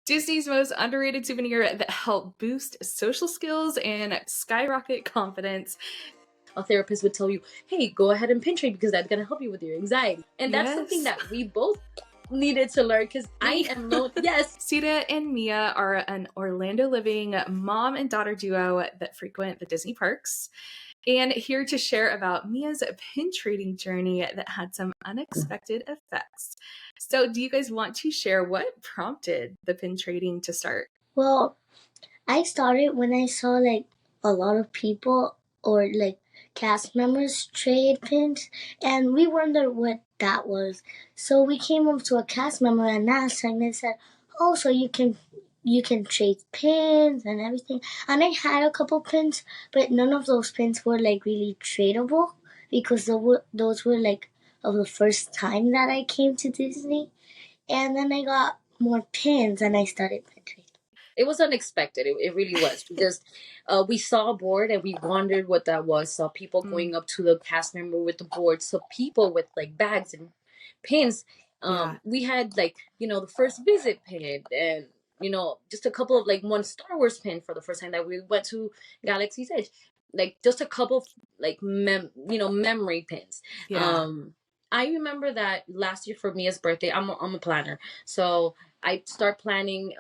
Disney's most underrated souvenir that help boost social skills and skyrocket confidence. A therapist would tell you, hey, go ahead and pin trade because that's going to help you with your anxiety. And that's something Yes. that we both needed to learn because I am no, yes. Sira and Mia are an Orlando living mom and daughter duo that frequent the Disney parks. And here to share about Mia's pin trading journey that had some unexpected effects. So, do you guys want to share what prompted the pin trading to start? Well, I started when I saw like a lot of people or like cast members trade pins, and we wondered what that was. So we came up to a cast member and asked, and they said, "Oh, so you can trade pins and everything." And I had a couple pins, but none of those pins were like really tradable because those were like of the first time that I came to Disney. And then I got more pins and I started pin trading. It was unexpected. It really was because we saw a board and we wondered what that was. Saw people going up to the cast member with the board. Saw people with like bags and pins. We had like, the first visit pin and, just a couple of like one Star Wars pin for the first time that we went to Galaxy's Edge. Like just a couple of like, memory pins. Yeah. I remember that last year for Mia's birthday, I'm a planner. So I start planning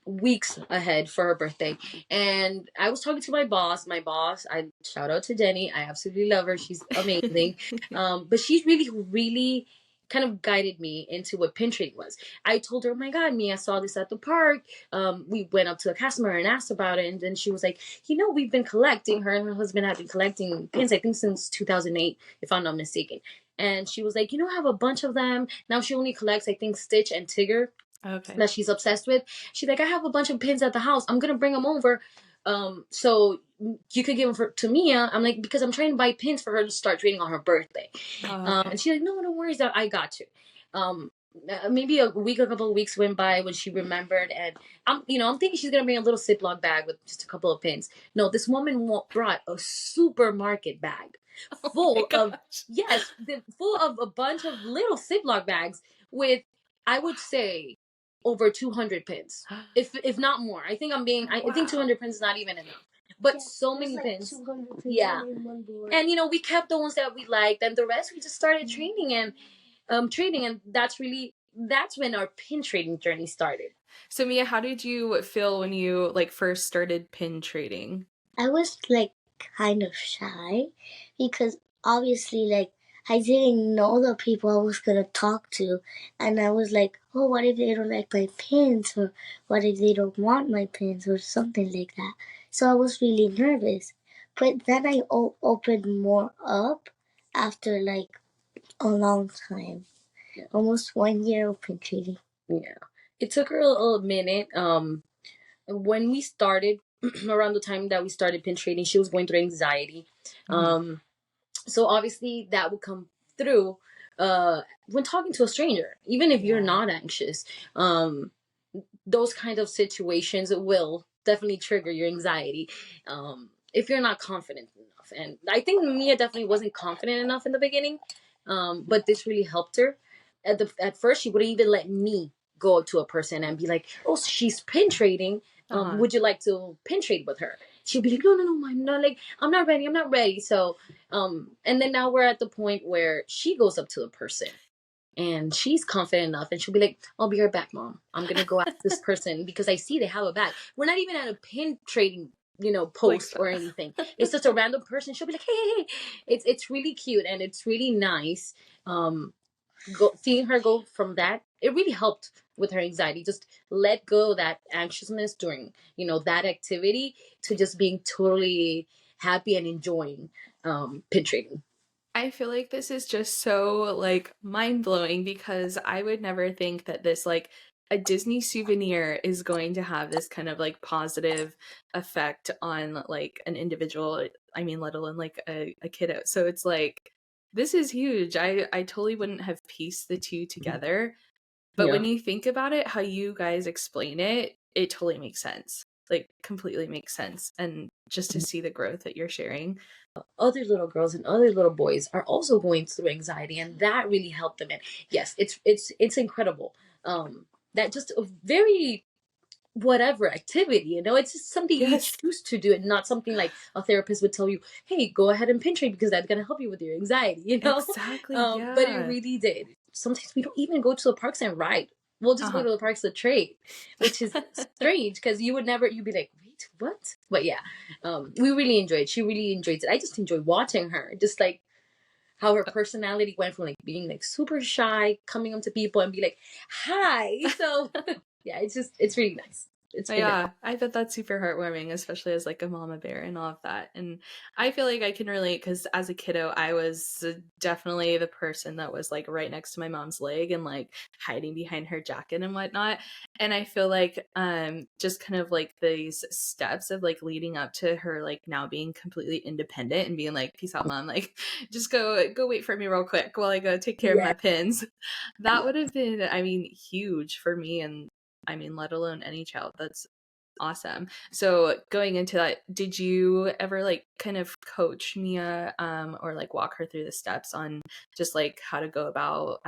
weeks ahead for her birthday, and I was talking to my boss. I shout out to Jenny. I absolutely love her. She's amazing. But she's really kind of guided me into what pin trading was. I told her, oh my God, Mia, I saw this at the park. We went up to a customer and asked about it, and then she was like, we've been collecting. Her and her husband have been collecting pins, I think since 2008, if I'm not mistaken. And she was like, I have a bunch of them. Now she only collects, I think, Stitch and Tigger. Okay. That she's obsessed with. She's like, I have a bunch of pins at the house. I'm gonna bring them over, so you could give them to Mia. I'm like, because I'm trying to buy pins for her to start trading on her birthday. Okay. And she's like, no, don't worry, that I got you. Maybe a couple of weeks went by when she remembered, and I'm thinking she's gonna bring a little Ziploc bag with just a couple of pins. No, this woman brought a supermarket bag full of full of a bunch of little Ziploc bags with, I would say, over 200 pins, if not more. I think I think 200 pins is not even enough, but so many pins. 200 pins in one board. And we kept the ones that we liked, and the rest we just started trading and that's when our pin trading journey started. So Mia, how did you feel when you like first started pin trading? I was like kind of shy because obviously like I didn't know the people I was gonna talk to, and I was like, oh, what if they don't like my pins, or what if they don't want my pins, or something like that. So I was really nervous, but then I opened more up after like a long time, almost 1 year of pin trading. Yeah, it took her a minute. When we started, around the time that we started pin trading, she was going through anxiety. So obviously that would come through when talking to a stranger, even if you're not anxious. Those kind of situations will definitely trigger your anxiety if you're not confident enough. And I think Mia definitely wasn't confident enough in the beginning, but this really helped her. At first, she wouldn't even let me go up to a person and be like, oh, she's pin trading. Would you like to pin trade with her? She'll be like, no, I'm not ready. So, and then now we're at the point where she goes up to the person and she's confident enough and she'll be like, I'll be right back, Mom. I'm going to go ask this person because I see they have a bag. We're not even at a pin trading, post or anything. It's just a random person. She'll be like, hey. It's really cute and it's really nice. Seeing her go from that, it really helped with her anxiety. Just let go of that anxiousness during, that activity to just being totally happy and enjoying pin trading. I feel like this is just so like mind-blowing because I would never think that this like a Disney souvenir is going to have this kind of like positive effect on like an individual. I mean, let alone like a kiddo. So it's like, this is huge. I totally wouldn't have pieced the two together. But when you think about it, how you guys explain it, it totally makes sense. Like completely makes sense. And just to see the growth that you're sharing. Other little girls and other little boys are also going through anxiety, and that really helped them. And yes, it's incredible. That just a very whatever activity, it's just something you Yes. choose to do, and not something like a therapist would tell you, hey, go ahead and pin trade because that's going to help you with your anxiety. Exactly. But it Yeah. really did. Sometimes we don't even go to the parks and ride. We'll just go to the parks to trade, which is strange because you'd be like, wait, what? But yeah, we really enjoyed it. She really enjoyed it. I just enjoy watching her, just like how her personality went from like being like super shy, coming up to people and be like, hi. So yeah, it's really nice. It's been Yeah, I bet that's super heartwarming, especially as like a mama bear and all of that. And I feel like I can relate because as a kiddo, I was definitely the person that was like right next to my mom's leg and like hiding behind her jacket and whatnot. And I feel like just kind of like these steps of like leading up to her like now being completely independent and being like, peace out, mom, like just go wait for me real quick while I go take care of my pins. That would have been, I mean, huge for me, and I mean, let alone any child. That's awesome. So going into that, did you ever like kind of coach Mia or like walk her through the steps on just like how to go about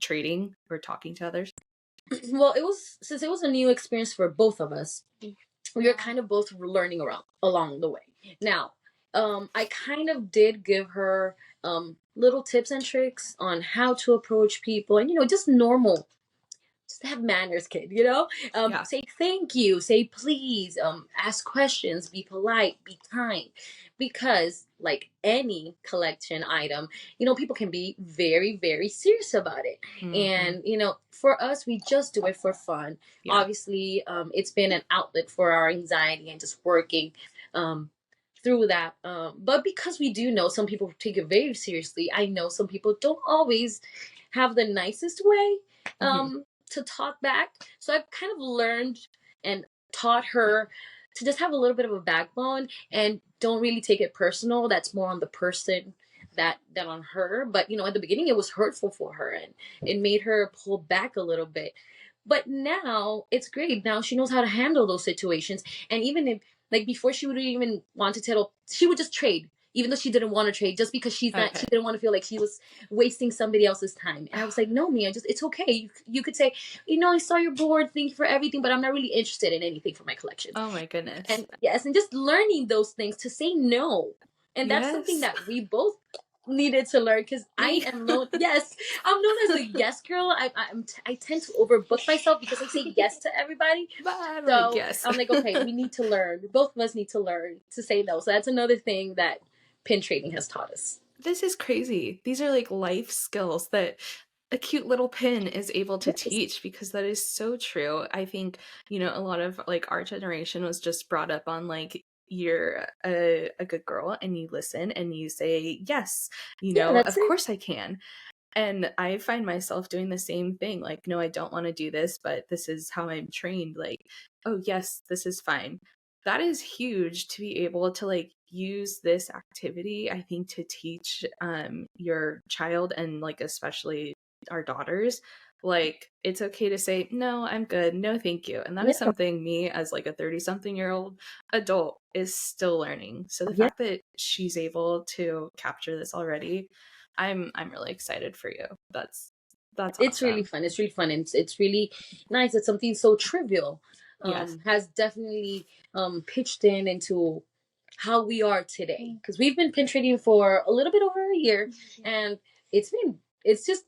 trading or talking to others? well, since it was a new experience for both of us, we were kind of both learning along the way. Now, I kind of did give her little tips and tricks on how to approach people, and just normal, just have manners, kid. Yeah. Say thank you, say please, ask questions, be polite, be kind, because like any collection item, people can be very, very serious about it. Mm-hmm. And for us, we just do it for fun. Yeah. Obviously, it's been an outlet for our anxiety and just working through that. But because we do know some people take it very seriously, I know some people don't always have the nicest way to talk back. So I've kind of learned and taught her to just have a little bit of a backbone and don't really take it personal. That's more on the person than on her. But at the beginning it was hurtful for her and it made her pull back a little bit. But now it's great. Now she knows how to handle those situations. And even if like before she wouldn't even want to tell, she would just trade even though she didn't want to trade, just because she didn't want to feel like she was wasting somebody else's time. And I was like, no, Mia, it's okay. You could say, I saw your board, thank you for everything, but I'm not really interested in anything for my collection. Oh my goodness. And yes, and just learning those things to say no. And that's something that we both needed to learn, because I am known I'm known as a yes girl. I tend to overbook myself because I say yes to everybody. So yes. I'm like, okay, we need to learn. Both of us need to learn to say no. So that's another thing that pin trading has taught us. This is crazy. These are like life skills that a cute little pin is able to teach, because that is so true. I think, a lot of like our generation was just brought up on like, you're a good girl and you listen and you say yes, of course I can. And I find myself doing the same thing. Like, no, I don't want to do this, but this is how I'm trained. Like, oh, yes, this is fine. That is huge to be able to like use this activity, I think, to teach your child, and like especially our daughters, like it's okay to say, no, I'm good. No, thank you. And that is something me as like a 30-something-year-old adult is still learning. So the fact that she's able to capture this already, I'm really excited for you. That's awesome. It's really fun. It's really fun. And it's really nice that something so trivial has definitely pitched into how we are today. Because we've been pin trading for a little bit over a year, and it's just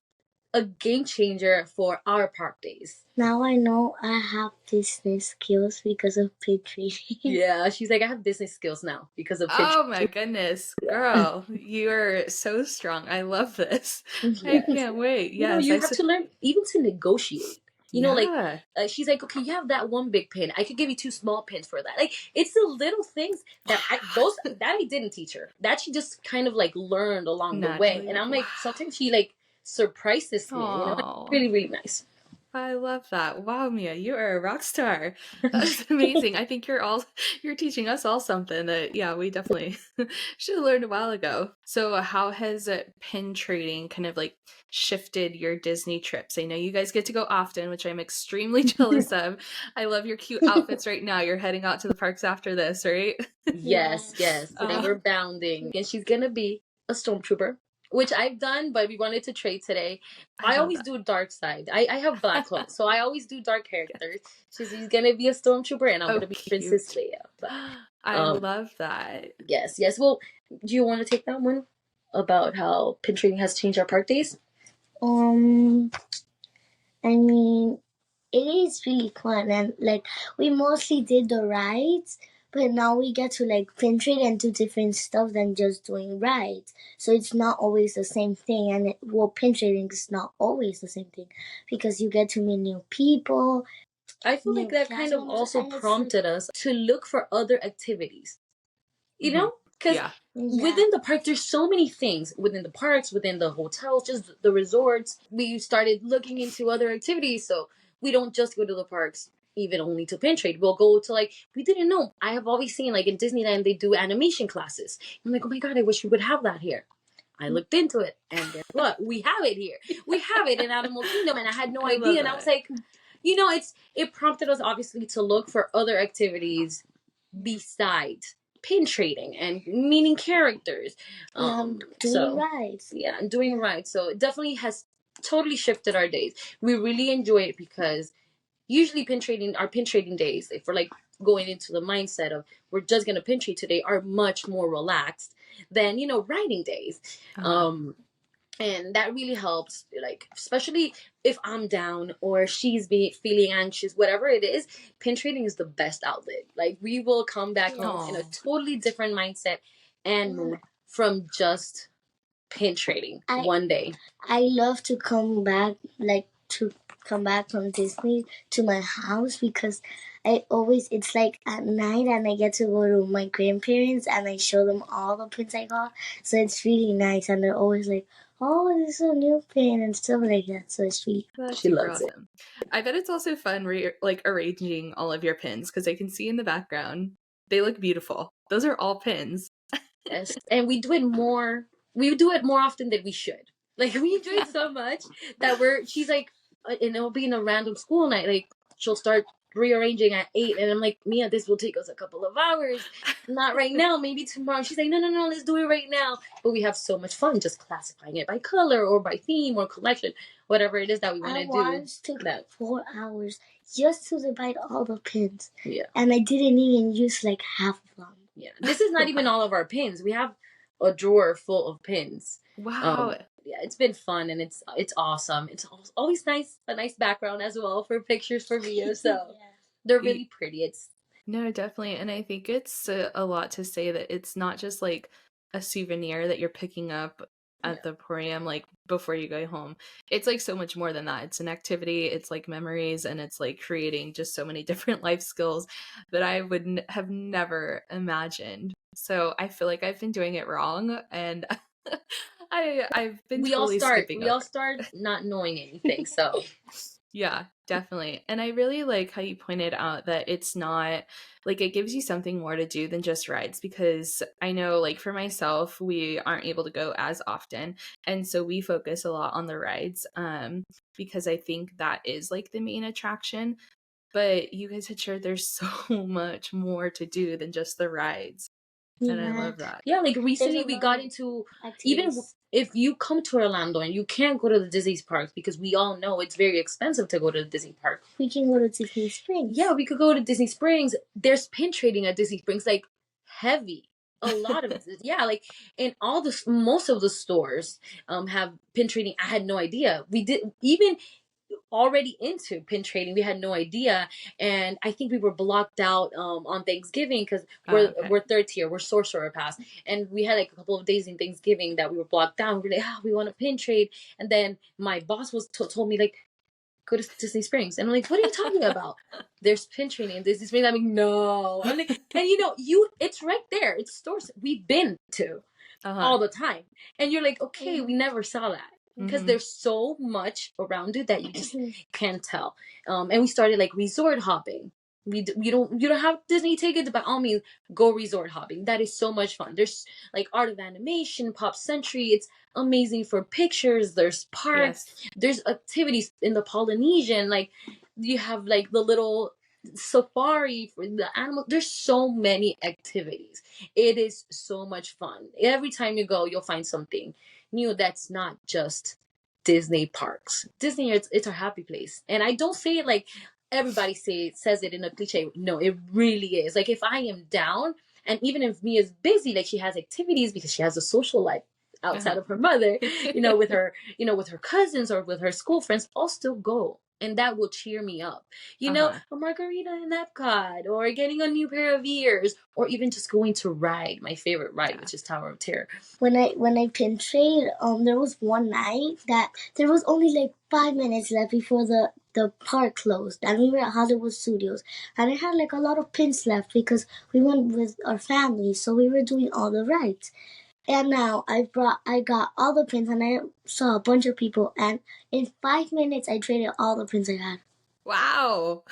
a game changer for our park days. Now I know I have business skills because of pin trading. Yeah, she's like, I have business skills now because of pin trading. Oh my goodness, girl, you're so strong. I love this. I can't wait. Yes, you have to learn even to negotiate. She's like, okay, you have that one big pin. I could give you 2 small pins for that. Like, it's the little things that I didn't teach her. That she just kind of like learned along the way. And I'm like, sometimes she like surprises me. It's really, really nice. I love that. Wow, Mia, you are a rock star. That's amazing. I think you're teaching us all something that, we definitely should have learned a while ago. So how has pin trading kind of like shifted your Disney trips? I know you guys get to go often, which I'm extremely jealous of. I love your cute outfits right now. You're heading out to the parks after this, right? Yes. And we're bounding. And she's going to be a stormtrooper. which I've done, but we wanted to trade today. I love always that. do dark side. I have black clothes, so I always do dark characters. She's gonna be a stormtrooper, and I'm Oh, gonna be Princess cute. Leia. But I um, love that. yes, yes. Well, do you want to take that one about how pin trading has changed our park days? Um, I mean, it is really fun, and like we mostly did the rides, but now we get to like penetrate and do different stuff than just doing rides. So it's not always the same thing, and penetrating is not always the same thing because you get to meet new people. I feel like that kind of also prompted us to look for other activities. You know, because within the park, there's so many things within the parks, within the hotels, just the resorts. We started looking into other activities, so we don't just go to the parks even only to pin trade. We'll go to like we didn't know. I have always seen like in Disneyland they do animation classes. I'm like, oh my god, I wish we would have that here. I looked into it, and guess what? We have it here. We have it in Animal Kingdom, and I had no idea. And I was like, you know, it prompted us obviously to look for other activities besides pin trading and meeting characters. Doing rides. Yeah, and doing rides. So it definitely has totally shifted our days. We really enjoy it because usually our pin trading days, if we're like going into the mindset of we're just gonna pin trade today, are much more relaxed than, you know, riding days. And that really helps, like, especially if I'm down or she's feeling anxious, whatever it is, pin trading is the best outlet. Like, we will come back home in a totally different mindset and mood from just pin trading one day. I love to come back, from Disney to my house because it's like at night and I get to go to my grandparents and I show them all the pins I got. So it's really nice and they're always like, oh, this is a new pin and stuff like that. So it's really She loves awesome. It. I bet it's also fun arranging all of your pins because I can see in the background they look beautiful. Those are all pins. Yes, and we do it more. We do it more often than we should. Like we enjoy it so much that she's like, and it'll be in a random school night. Like she'll start rearranging at 8, and I'm like, Mia, this will take us a couple of hours. Not right now, maybe tomorrow. She's like, no, let's do it right now. But we have so much fun just classifying it by color or by theme or collection, whatever it is that we want to do. Once took 4 hours just to divide all the pins. Yeah, and I didn't even use like half of them. Yeah, this is not even all of our pins. We have a drawer full of pins. Wow. Yeah, it's been fun and it's awesome. It's always a nice background as well for pictures for videos. So they're really pretty. No, definitely. And I think it's a lot to say that it's not just like a souvenir that you're picking up at the Emporium like before you go home. It's like so much more than that. It's an activity, it's like memories, and it's like creating just so many different life skills that I would have never imagined. So I feel like I've been doing it wrong, and I've been skipping we all start not knowing anything. So yeah, definitely. And I really like how you pointed out that it's not like it gives you something more to do than just rides, because I know like for myself, we aren't able to go as often. And so we focus a lot on the rides because I think that is like the main attraction. But you guys had shared there's so much more to do than just the rides. And I love that. Yeah, like recently we got into even if you come to Orlando and you can't go to the Disney parks because we all know it's very expensive to go to the Disney park. We can go to Disney Springs. Yeah, we could go to Disney Springs. There's pin trading at Disney Springs, like heavy. A lot of it. Yeah, like in most of the stores have pin trading. I had no idea. We did even already into pin trading. We had no idea, and I think we were blocked out on Thanksgiving because we're third tier, we're sorcerer pass, and we had like a couple of days in Thanksgiving that we were blocked down. We're like, we want to pin trade, and then my boss was told me like, go to Disney Springs, and I'm like, what are you talking about? There's pin trading in Disney Springs. I'm like, no, I'm like, and it's right there. It's stores we've been to all the time, and you're like, okay, we never saw that. Because there's so much around it that you just can't tell. And we started like resort hopping. You don't have Disney tickets, by all means, go resort hopping. That is so much fun. There's like Art of Animation, Pop Century. It's amazing for pictures. There's parks. Yes. There's activities in the Polynesian. Like you have like the little safari for the animals. There's so many activities. It is so much fun. Every time you go, you'll find something knew that's not just Disney parks. Disney, it's our happy place. And I don't say it like everybody says it in a cliche. No, it really is. Like if I am down, and even if Mia's busy, like she has activities because she has a social life outside of her mother, with her, with her cousins or with her school friends, I'll still go. And that will cheer me up. A margarita in Epcot, or getting a new pair of ears, or even just going to ride my favorite ride, which is Tower of Terror. When I pin trade, there was one night that there was only like 5 minutes left before the park closed, and we were at Hollywood Studios, and I had like a lot of pins left because we went with our family, so we were doing all the rides. And now I got all the pins, and I saw a bunch of people, and in 5 minutes I traded all the pins I had. Wow.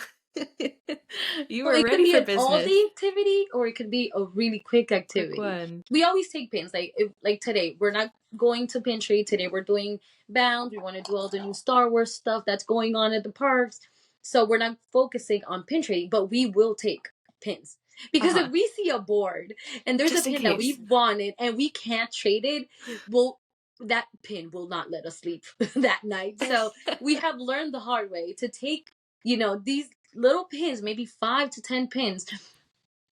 You were ready for business. It could be an all-day activity, or it could be a really quick activity. Quick one. We always take pins. Like today, we're not going to pin trade. Today we're doing Bound. We want to do all the new Star Wars stuff that's going on at the parks. So we're not focusing on pin trading, but we will take pins. Because if we see a board and there's just a pin that we've wanted and we can't trade it, that pin will not let us sleep that night. So we have learned the hard way to take, these little pins, maybe 5 to 10 pins,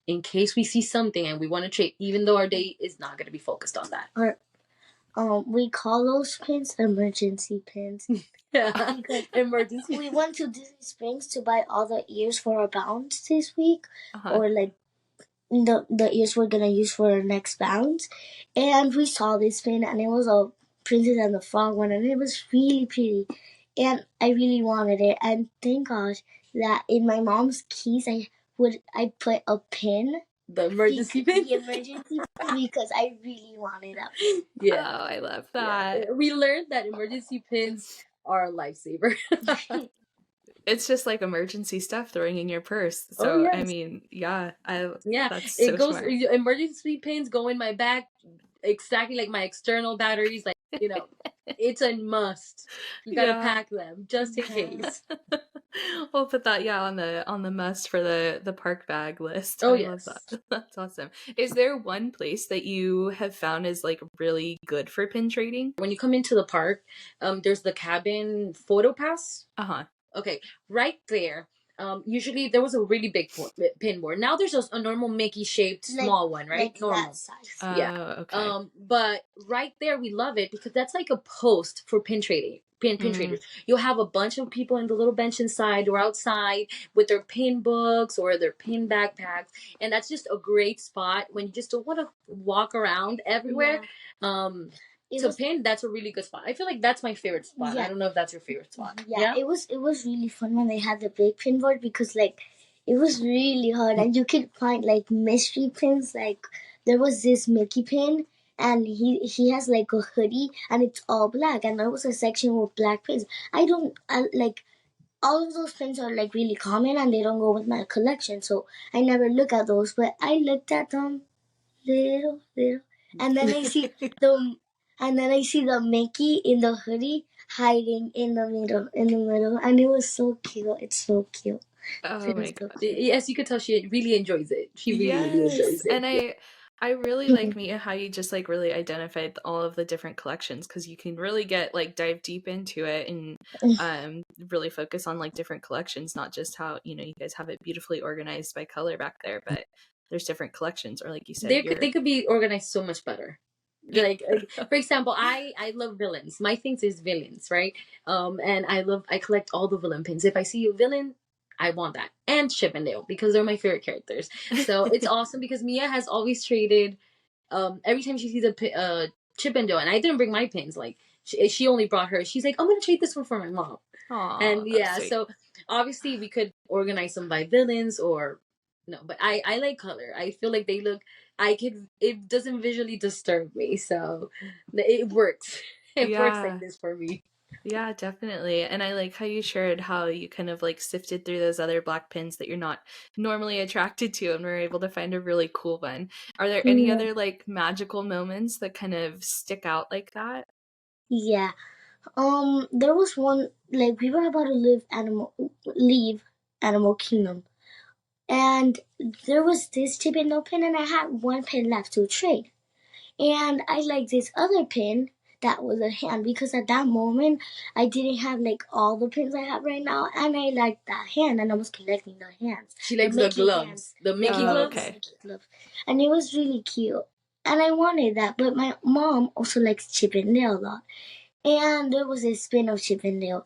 in case we see something and we want to trade, even though our day is not going to be focused on that. Or we call those pins emergency pins. Yeah, emergency. We went to Disney Springs to buy all the ears for our bounds this week, or like the ears we're gonna use for our next bounds, and we saw this pin, and it was a Princess and the Frog one, and it was really pretty, and I really wanted it. And thank gosh that in my mom's keys I put a pin. The emergency pin? The emergency pin, because I really wanted that. Yeah. Oh, I love that. Yeah. We learned that emergency pins are a lifesaver. It's just like emergency stuff throwing in your purse. So, I mean, that's so smart. Emergency pins go in my bag, exactly like my external batteries. Like, it's a must. You gotta pack them just in case. We'll put that on the must for the park bag list. Oh, I love that. That's awesome. Is there one place that you have found is like really good for pin trading? When you come into the park, there's the cabin photo pass. Okay, right there. Usually there was a really big pin board. Now there's just a normal Mickey shaped small one, right? Like normal that size. Okay. But right there we love it because that's like a post for pin trading. Pin traders. You'll have a bunch of people in the little bench inside or outside with their pin books or their pin backpacks, and that's just a great spot when you just don't want to walk around everywhere. Pin, that's a really good spot. I feel like that's my favorite spot. I don't know if that's your favorite spot. It was really fun when they had the big pin board because like it was really hard and you could find like mystery pins. Like there was this Mickey pin and he has like a hoodie and it's all black, and there was a section with black pins. I like all of those pins are like really common and they don't go with my collection, so I never look at those, but I looked at them little and then I see the Mickey in the hoodie hiding in the middle, and it was so cute. It's so cute. Oh my god! Yes, you could tell she really enjoys it. She really enjoys it. And I really like Mia how you just like really identified all of the different collections, because you can really get like dive deep into it and really focus on like different collections, not just how you guys have it beautifully organized by color back there, but there's different collections, or like you said, they could be organized so much better. Like for example, I love villains. My thing is villains, right? And I collect all the villain pins. If I see a villain, I want that. And Chip and Dale, because they're my favorite characters. So it's awesome because Mia has always traded every time she sees a Chip and Dale, and I didn't bring my pins, like she only brought hers. She's like, I'm gonna trade this one for my mom. Aww, and so obviously we could organize them by villains or no, but I like color. I feel like they look, it doesn't visually disturb me, so it works. It works like this for me. Yeah, definitely. And I like how you shared how you kind of like sifted through those other black pins that you're not normally attracted to and were able to find a really cool one. Are there any other like magical moments that kind of stick out like that? Yeah. There was one, like we were about to leave Animal Kingdom. And there was this Chip and Dale pin, and I had one pin left to trade. And I like this other pin that was a hand, because at that moment I didn't have like all the pins I have right now, and I liked that hand, and I was collecting the hands. She likes the gloves, the Mickey gloves. Okay. And it was really cute, and I wanted that. But my mom also likes Chip and Dale a lot, and there was a spin of Chip and Dale,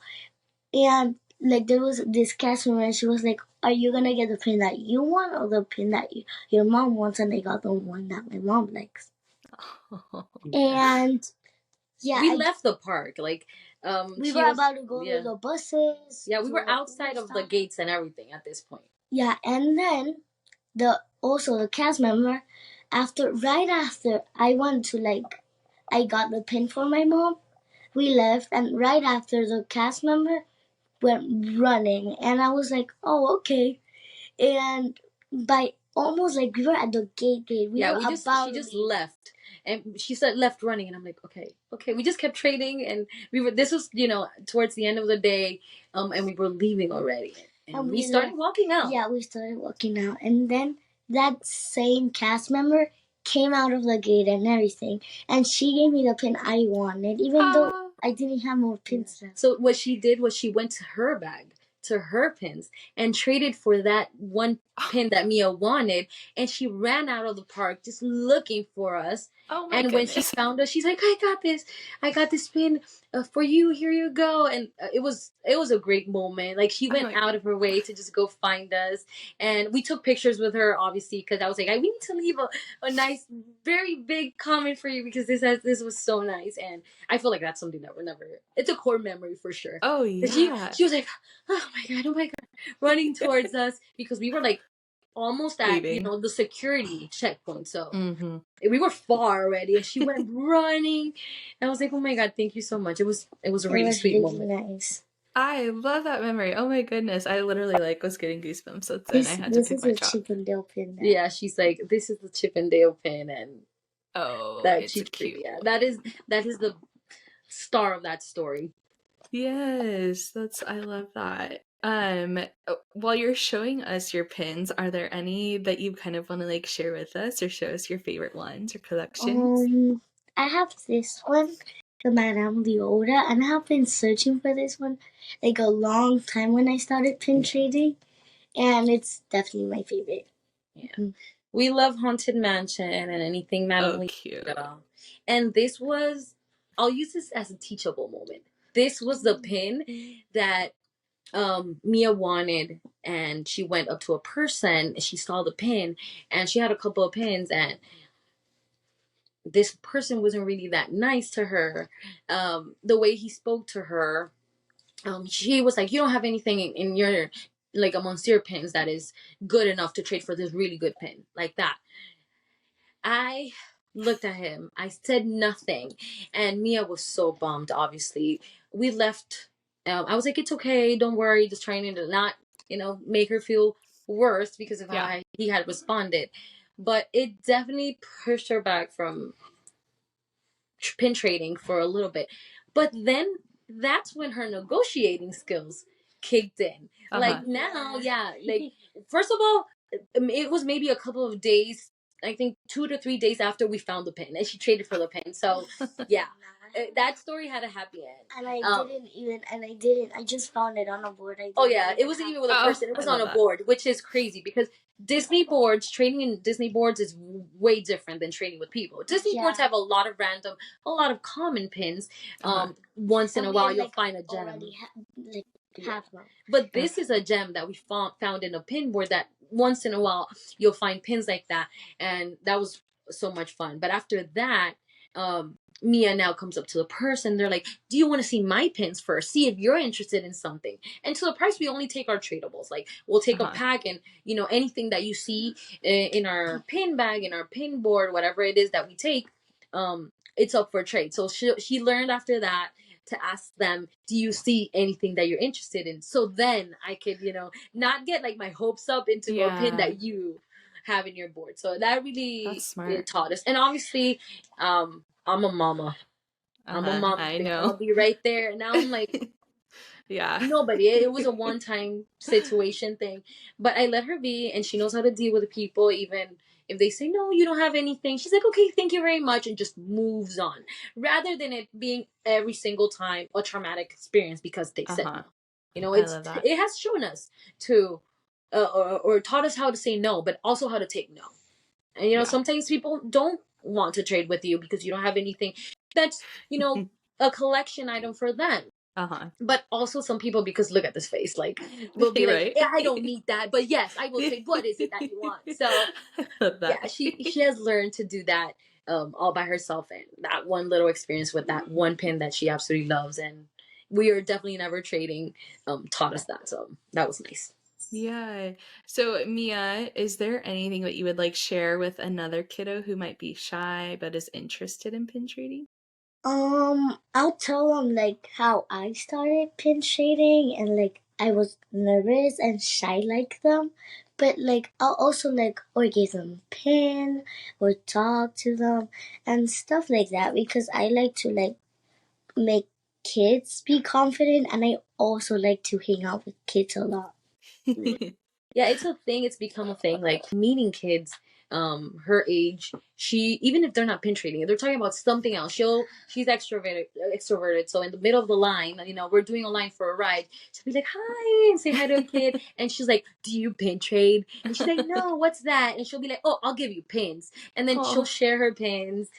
and like there was this cast member, and she was like, "Are you gonna get the pin that you want or the pin that your mom wants?" And I got the one that my mom likes. And yeah, we left the park. Like, we were about to go to the buses. Yeah, we were outside of the gates and everything at this point. Yeah, and then the cast member, right after I went to I got the pin for my mom, we left, and right after the cast member went running, and I was like, oh, okay. And by almost like we were at the gate. She just left, and she said left running, and I'm like, okay. We just kept trading, and this was towards the end of the day, and we were leaving already, and we started walking out. Yeah, we started walking out, and then that same cast member came out of the gate and everything, and she gave me the pin I wanted, even though I didn't have more pins. So what she did was she went to her bag, to her pins, and traded for that one pin that Mia wanted, and she ran out of the park just looking for us. Oh my and goodness. When she found us, she's like, I got this pin for you, here you go. And it was a great moment. Like, she went out of her way to just go find us, and we took pictures with her, obviously, because I was like, we need to leave a nice, very big comment for you, because this was so nice. And I feel like that's something that it's a core memory for sure. Oh yeah. She was like, oh my god, running towards us, because we were like almost at the security checkpoint, so we were far already, and she went running, and I was like, oh my god, thank you so much. It was a really sweet moment. Nice. I love that memory. Oh my goodness, I literally was getting goosebumps. So then I had to pick my Chip and Dale pin now. Yeah, she's like, this is the Chip and Dale pin, and it's cute. Yeah, that is the star of that story. Yes, I love that. While you're showing us your pins, are there any that you kind of want to share with us, or show us your favorite ones or collections? I have this one, the Madame Leota, and I have been searching for this one a long time when I started pin trading, and it's definitely my favorite. Yeah. We love Haunted Mansion and anything Madame Leota. And this was, I'll use this as a teachable moment. This was the pin that Mia wanted, and she went up to a person, she saw the pin, and she had a couple of pins, and this person wasn't really that nice to her. The way he spoke to her, she was like, you don't have anything in your amongst your pins that is good enough to trade for this really good pin, like that. I looked at him, I said nothing, and Mia was so bummed. Obviously, we left. I was like, it's okay, don't worry, just trying to not make her feel worse because of how he had responded. But it definitely pushed her back from pin trading for a little bit. But then that's when her negotiating skills kicked in. Like now, first of all, it was maybe a couple of days, I think 2 to 3 days after we found the pin, and she traded for the pin. So yeah, that story had a happy end. And I just found it on a board. It wasn't even with a person. It was on a board, which is crazy, because Disney boards, trading in Disney boards is way different than trading with people. Disney boards have a lot of random, a lot of common pins. Once in a while, you'll find a gem. But this is a gem that we found in a pin board, that once in a while you'll find pins like that, and that was so much fun. But after that, Mia now comes up to the person. They're like, do you want to see my pins first? See if you're interested in something. And to the price, we only take our tradables. Like, we'll take a pack, and anything that you see in our pin bag, in our pin board, whatever it is that we take, it's up for trade. So she learned after that to ask them, do you see anything that you're interested in? So then I could, not get my hopes up into a pin that you have in your board. So that really taught us. And obviously, I'm a mama. I'm a mama. I know. I'll be right there. Now I'm like, Yeah. Nobody. It was a one-time situation thing. But I let her be, and she knows how to deal with people, even if they say, no, you don't have anything. She's like, okay, thank you very much, and just moves on. Rather than it being every single time a traumatic experience because they said no. You know, I love that. it has shown us to, or taught us how to say no, but also how to take no. And, you know, sometimes people don't want to trade with you because you don't have anything that's, you know, a collection item for them. But also some people, because look at this face, like, will be like, Right? yeah, I don't need that, but yes, I will trade. What is it that you want? So yeah, she has learned to do that all by herself, and that one little experience with that one pin that she absolutely loves, and we are definitely never trading, taught us that. So that was nice. Yeah. So Mia, is there anything that you would like share with another kiddo who might be shy but is interested in pin trading? I'll tell them like how I started pin shading and like I was nervous and shy like them, but like I'll also like or give them a pin or talk to them and stuff like that because I like to like make kids be confident and I also like to hang out with kids a lot. Yeah, it's a thing. It's become a thing. Like meeting kids, her age. She, even if they're not pin trading, if they're talking about something else, she's extroverted. So in the middle of the line, you know, we're doing a line for a ride. She'll be like, "Hi," and say hi to a kid, and she's like, "Do you pin trade?" And she's like, "No, what's that?" And she'll be like, "Oh, I'll give you pins," and then she'll share her pins.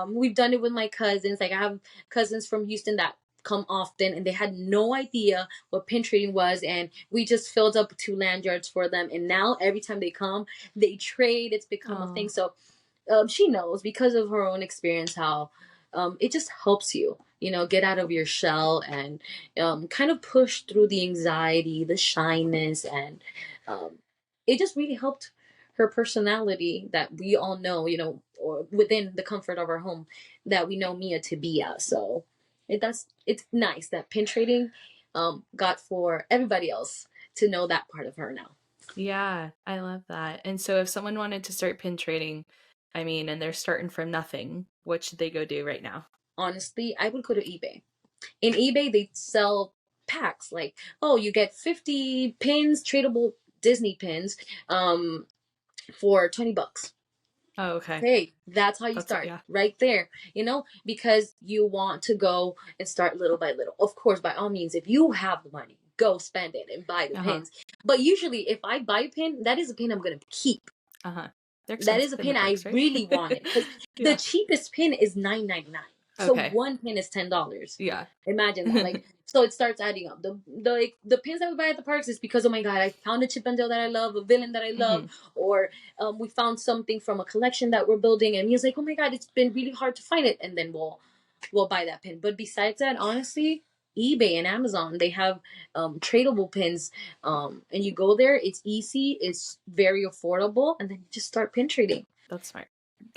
We've done it with my cousins. Like I have cousins from Houston that come often and they had no idea what pin trading was, and we just filled up 2 lanyards for them, and now every time they come they trade. It's become a thing. So she knows because of her own experience how it just helps you, you know, get out of your shell and kind of push through the anxiety, the shyness, and it just really helped her personality that we all know, you know, or within the comfort of our home that we know Mia to be at. So it's nice that pin trading got for everybody else to know that part of her now. Yeah, I love that. And so if someone wanted to start pin trading, I mean, and they're starting from nothing, what should they go do right now? Honestly, I would go to eBay. In eBay, they sell packs like, oh, you get 50 pins, tradable Disney pins, for $20. Oh, okay. Hey, that's how you start, right there, you know, because you want to go and start little by little. Of course, by all means, if you have the money, go spend it and buy the pins. But usually, if I buy a pin, that is a pin I'm going to keep. That is a pin I really wanted because the cheapest pin is $9.99. So one pin is $10. Yeah. Imagine that. Like, so it starts adding up. The pins that we buy at the parks is because, oh my God, I found a Chip and Dale that I love, a villain that I love, or we found something from a collection that we're building, and he's like, oh my God, it's been really hard to find it, and then we'll buy that pin. But besides that, honestly, eBay and Amazon, they have tradable pins, and you go there. It's easy, it's very affordable, and then you just start pin trading. That's smart.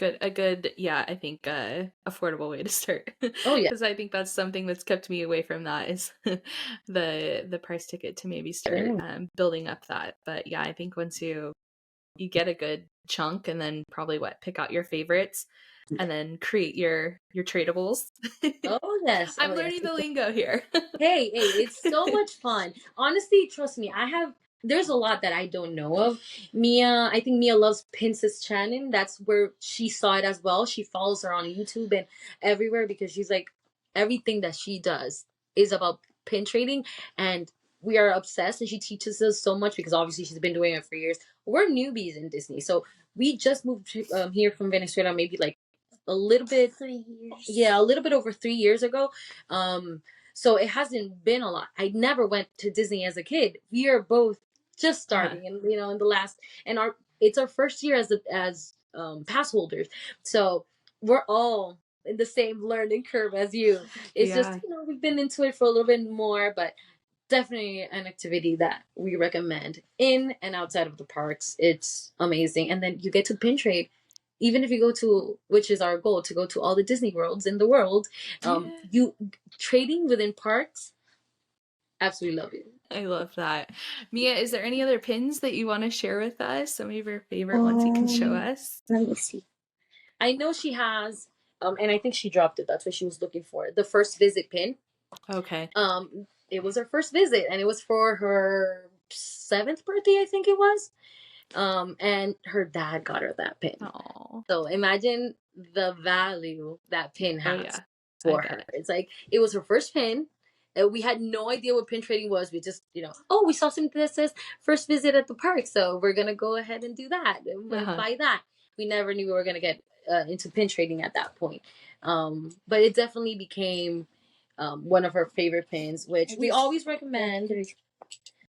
A good, yeah, I think affordable way to start. Oh yeah, because I think that's something that's kept me away from that is the price ticket to maybe start building up that. But yeah, I think once you get a good chunk, and then probably pick out your favorites, and then create your tradables. Oh yes, I'm learning the lingo here. hey, it's so much fun. Honestly, trust me, there's a lot that I don't know of. I think Mia loves Princess Shannon. That's where she saw it as well. She follows her on YouTube and everywhere because she's like, everything that she does is about pin trading, and we are obsessed, and she teaches us so much because obviously she's been doing it for years. We're newbies in Disney, so we just moved here from Venezuela maybe like a little bit 3 years. Yeah, a little bit over 3 years ago. So it hasn't been a lot. I never went to Disney as a kid. We are both just starting, and you know, in the last, and it's our first year as pass holders. So we're all in the same learning curve as you. It's just, you know, we've been into it for a little bit more, but definitely an activity that we recommend in and outside of the parks. It's amazing, and then you get to pin trade. Even if you go to, which is our goal, to go to all the Disney worlds in the world, you trading within parks, absolutely love it. I love that. Mia, is there any other pins that you want to share with us? Some of your favorite ones you can show us? Let me see. I know she has, and I think she dropped it. That's what she was looking for. The first visit pin. Okay. it was her first visit, and it was for her 7th birthday, I think it was. And her dad got her that pin. Oh. So imagine the value that pin Oh has yeah. for her. It's like it was her first pin. We had no idea what pin trading was. We just, oh, we saw something that says first visit at the park, so we're gonna go ahead and do that. Buy that. We never knew we were gonna get into pin trading at that point. But it definitely became one of her favorite pins, which we always recommend.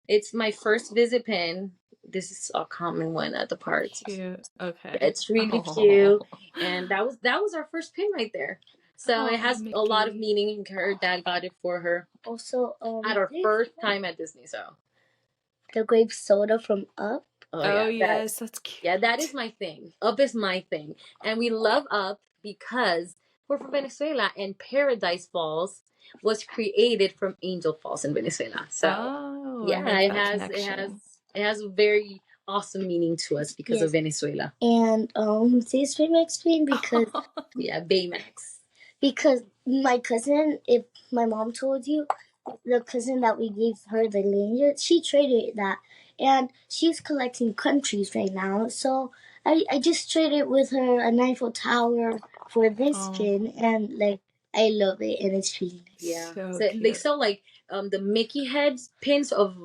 It's my first visit pin. This is a common one at the parks. Cute. Okay. It's really cute, and that was our first pin right there. So it has Mickey. a lot of meaning. Her dad got it for her. Also, at our first time at Disney. So the grape soda from Up. Oh yeah, yes, that's cute. Yeah, that is my thing. Up is my thing, and we love Up because we're from Venezuela, and Paradise Falls was created from Angel Falls in Venezuela. So yeah, it has a very awesome meaning to us because of Venezuela. And this Baymax pin because Baymax. Because my cousin, if my mom told you, the cousin that we gave her the lanyard, she traded that, and she's collecting countries right now. So I just traded with her an Eiffel Tower for this pin, and like I love it, and it's really nice. Yeah, so they sell like the Mickey heads pins of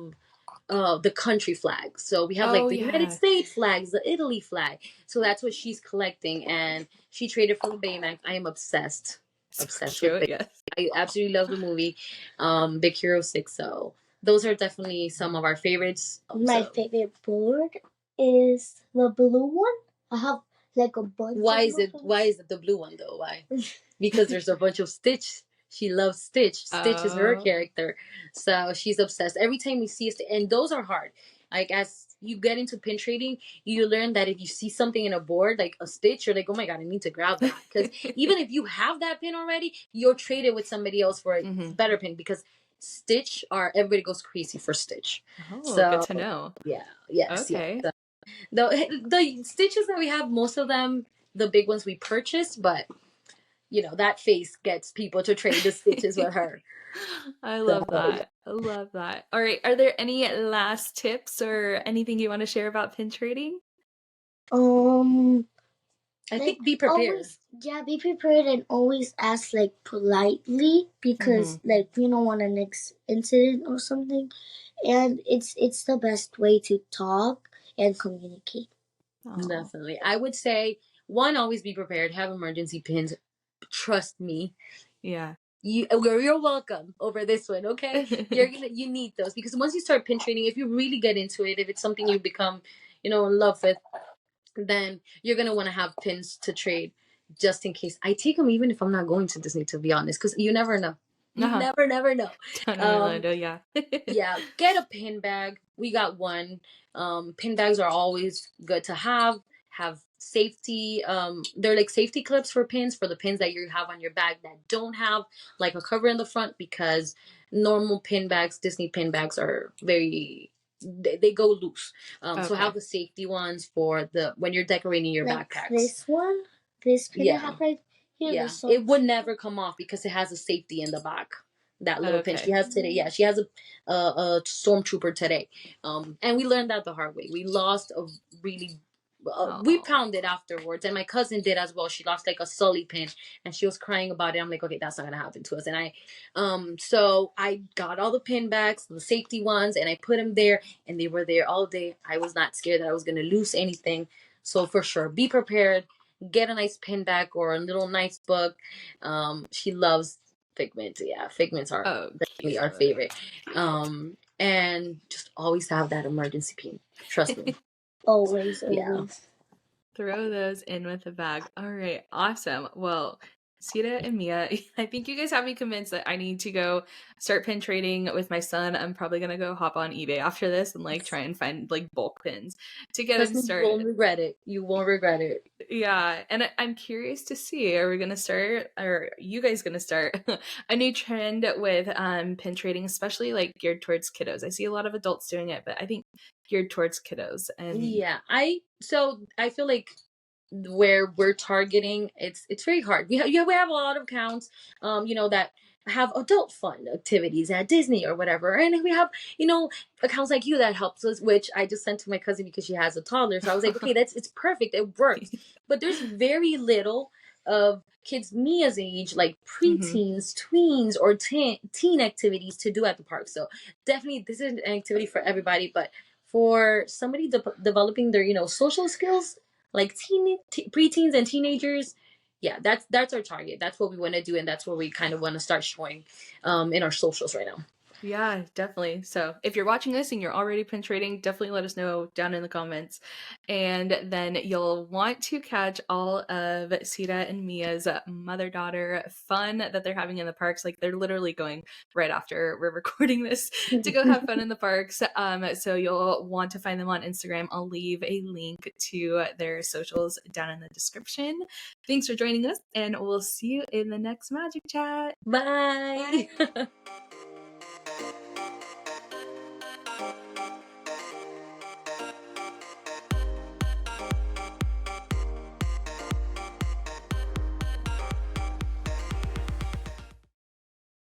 the country flags. So we have like the United States flags, the Italy flag. So that's what she's collecting, and she traded for the Baymax. I am obsessed with Baymax. Yes. I absolutely love the movie, Big Hero 6. So those are definitely some of our favorites. My favorite board is the blue one. I have like a bunch. Why is it the blue one though? Why? Because there's a bunch of Stitch. She loves Stitch. Stitch is her character. So she's obsessed. Every time we see Stitch, and those are hard. Like as you get into pin trading, you learn that if you see something in a board, like a Stitch, you're like, oh my God, I need to grab that. Because even if you have that pin already, you'll trade it with somebody else for a better pin, because Stitch everybody goes crazy for Stitch. Oh, so, good to know. Yeah. Yes. Okay. Yeah. So, the Stitches that we have, most of them, the big ones we purchased, but that face gets people to trade the Stitches with her. I love that. I love that. All right. Are there any last tips or anything you want to share about pin trading? I think be prepared. Be prepared and always ask like politely, because like you don't want a next incident or something, and it's the best way to talk and communicate. Definitely, I would say always be prepared. Have emergency pins. Trust me. Yeah. You're welcome over this one, okay? You need those, because once you start pin trading, if you really get into it, if it's something you become, in love with, then you're gonna want to have pins to trade just in case. I take them even if I'm not going to Disney, to be honest, because you never know. You never know. Yeah. Yeah. Get a pin bag. We got one. Pin bags are always good to have. Have safety. They're like safety clips for pins, for the pins that you have on your bag that don't have like a cover in the front, because normal pin bags, Disney pin bags, are very. They go loose. So have the safety ones for when you're decorating your backpacks. This one, this pin I have right here. It would never come off because it has a safety in the back. That little pin she has today. Yeah, she has a stormtrooper today. And we learned that the hard way. We lost a really. We found it afterwards, and my cousin did as well. She lost like a Sully pin, and she was crying about it. I'm like, okay, that's not gonna happen to us. And so I got all the pin bags, the safety ones, and I put them there, and they were there all day. I was not scared that I was gonna lose anything. So for sure, be prepared. Get a nice pin bag or a little nice book. She loves Figments. Yeah, Figments are definitely our favorite. And just always have that emergency pin. Trust me. Always. Throw those in with the bag. All right. Awesome. Well, Sira and Mia, I think you guys have me convinced that I need to go start pin trading with my son. I'm probably going to go hop on eBay after this and like try and find like bulk pins to get him started. You won't regret it. You won't regret it. Yeah. And I'm curious to see, are we going to start, or are you guys going to start a new trend with pin trading, especially like geared towards kiddos? I see a lot of adults doing it, but I think geared towards kiddos. And yeah, I feel like where we're targeting, it's very hard. We have a lot of accounts that have adult fun activities at Disney or whatever. And we have, accounts like you that helps us, which I just sent to my cousin because she has a toddler. So I was like, okay, it's perfect. It works. But there's very little of kids Mia's age, like preteens, tweens, or teen activities to do at the park. So definitely this is an activity for everybody. But for somebody developing their, social skills, like preteens and teenagers, yeah, that's our target. That's what we want to do, and that's what we kind of want to start showing in our socials right now. Yeah, definitely. So if you're watching this and you're already penetrating, definitely let us know down in the comments. And then you'll want to catch all of Sira and Mia's mother-daughter fun that they're having in the parks. Like they're literally going right after we're recording this to go have fun in the parks. So you'll want to find them on Instagram. I'll leave a link to their socials down in the description. Thanks for joining us, and we'll see you in the next Magic Chat. Bye.